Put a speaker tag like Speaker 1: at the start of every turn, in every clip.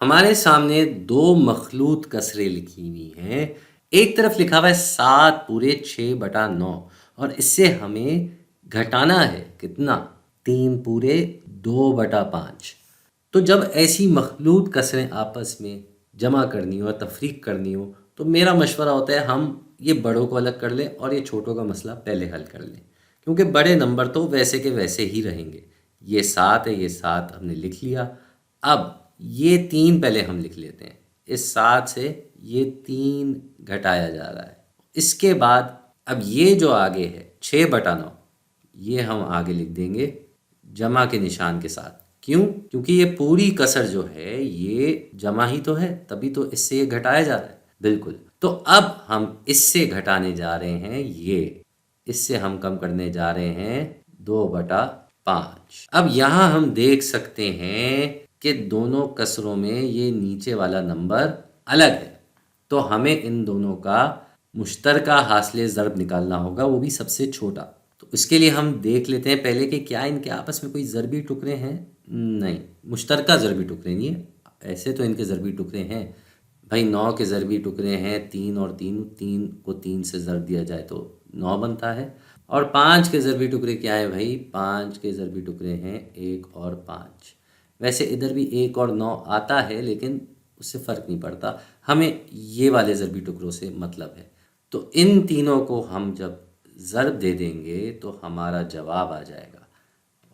Speaker 1: हमारे सामने दो मखलूत कसरें लिखी हुई हैं। एक तरफ लिखा हुआ है 7 पूरे 6/9 और इससे हमें घटाना है कितना? 3 पूरे 2/5। तो जब ऐसी मखलूत कसरें आपस में जमा करनी हो, तफरीक करनी हो, तो मेरा मशवरा होता है हम ये बड़ों को अलग कर लें और ये छोटों का मसला पहले हल कर लें, क्योंकि बड़े नंबर तो वैसे के वैसे ही रहेंगे। ये 7 है, ये 7 हमने लिख लिया। अब ये 3 पहले हम लिख लेते हैं। इस 7 से ये 3 घटाया जा रहा है। इसके बाद अब ये जो आगे है 6/9, ये हम आगे लिख देंगे जमा के निशान के साथ। क्यों? क्योंकि ये पूरी कसर जो है ये जमा ही तो है, तभी तो इससे ये घटाया जा रहा है। बिल्कुल। तो अब हम इससे घटाने जा रहे हैं इससे हम कम करने जा रहे हैं 2/5। अब यहाँ हम देख सकते हैं कि दोनों कसरों में ये नीचे वाला नंबर अलग है, तो हमें इन दोनों का मुश्तरका हासिल ज़र्ब निकालना होगा, वो भी सबसे छोटा। तो इसके लिए हम देख लेते हैं पहले कि क्या इनके आपस में कोई ज़रबी टुकड़े हैं। नहीं, मुश्तरका ज़रबी टुकड़े नहीं है। ऐसे तो इनके ज़रबी टुकड़े हैं भाई। 9 के ज़रबी टुकड़े हैं 3 और 3, 3 को 3 से ज़रब दिया जाए तो 9 बनता है। और 5 के ज़रबी टुकड़े क्या है भाई? 5 के ज़रबी टुकड़े हैं 1 और 5। वैसे इधर भी 1 और 9 आता है, लेकिन उससे फ़र्क नहीं पड़ता, हमें ये वाले ज़रबी टुकड़ों से मतलब है। तो इन तीनों को हम जब ज़रब दे देंगे तो हमारा जवाब आ जाएगा।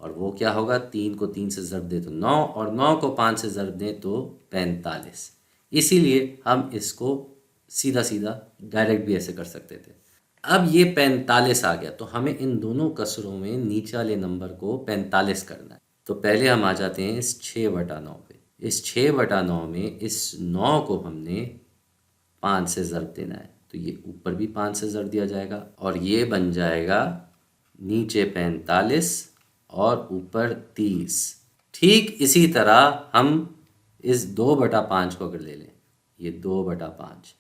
Speaker 1: और वो क्या होगा? 3 को 3 से ज़रब दे तो 9, और 9 को 5 से ज़रब दें तो 45। इसीलिए हम इसको सीधा सीधा डायरेक्ट भी ऐसे कर सकते थे। अब ये 45 आ गया, तो हमें इन दोनों कसरों में नीचे वाले नंबर को 45 करना है। तो पहले हम आ जाते हैं इस 6/9 पे। इस 6/9 में इस 9 को हमने 5 से ज़रब देना है, तो ये ऊपर भी 5 से ज़रब दिया जाएगा और ये बन जाएगा नीचे 45 और ऊपर 30। ठीक इसी तरह हम इस 2/5 को अगर ले लें, ये 2/5,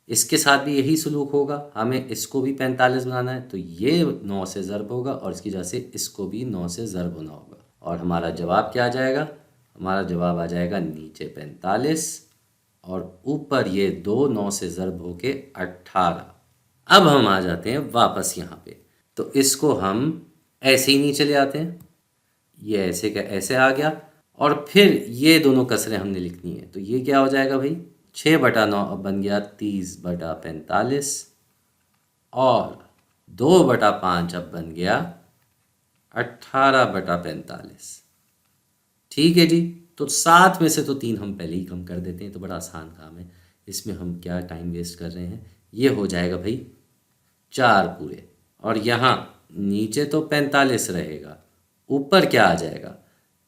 Speaker 1: इसके साथ भी यही सलूक होगा। हमें इसको भी 45 बनाना है, तो ये 9 से ज़रब होगा और इसकी वजह से इसको भी 9 से ज़रब होना होगा। और हमारा जवाब क्या आ जाएगा? हमारा जवाब आ जाएगा नीचे 45 और ऊपर ये 2 9 से ज़रब होके 18। अब हम आ जाते हैं वापस यहाँ पे, तो इसको हम ऐसे ही नीचे ले आते हैं। ये ऐसे का ऐसे आ गया और फिर ये दोनों कसरें हमने लिखनी है, तो ये क्या हो जाएगा भाई? 6/9 अब बन गया 30/45 और 2/5 अब बन गया 18/45। ठीक है जी। तो 7 में से तो 3 हम पहले ही कम कर देते हैं, तो बड़ा आसान काम है, इसमें हम क्या टाइम वेस्ट कर रहे हैं। ये हो जाएगा भाई 4 पूरे, और यहाँ नीचे तो 45 रहेगा, ऊपर क्या आ जाएगा?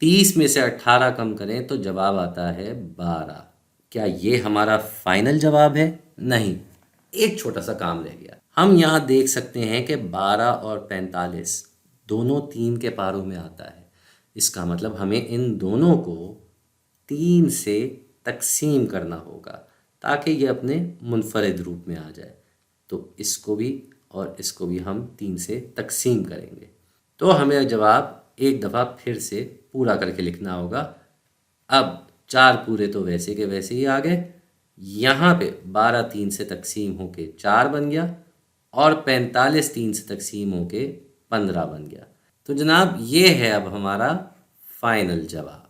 Speaker 1: 30 में से 18 कम करें तो जवाब आता है 12। क्या ये हमारा फाइनल जवाब है? नहीं, एक छोटा सा काम रह गया। हम यहाँ देख सकते हैं कि 12 और 45 दोनों 3 के पारों में आता है। इसका मतलब हमें इन दोनों को 3 से तकसीम करना होगा ताकि ये अपने मुनफरिद रूप में आ जाए। तो इसको भी और इसको भी हम 3 से तकसीम करेंगे, तो हमें जवाब एक दफ़ा फिर से पूरा करके लिखना होगा। अब 4 पूरे तो वैसे के वैसे ही आ गए। यहाँ पे 12 3 से तकसीम होके 4 बन गया और 45 3 से तकसीम होके 15 बन गया। तो जनाब ये है अब हमारा फाइनल जवाब।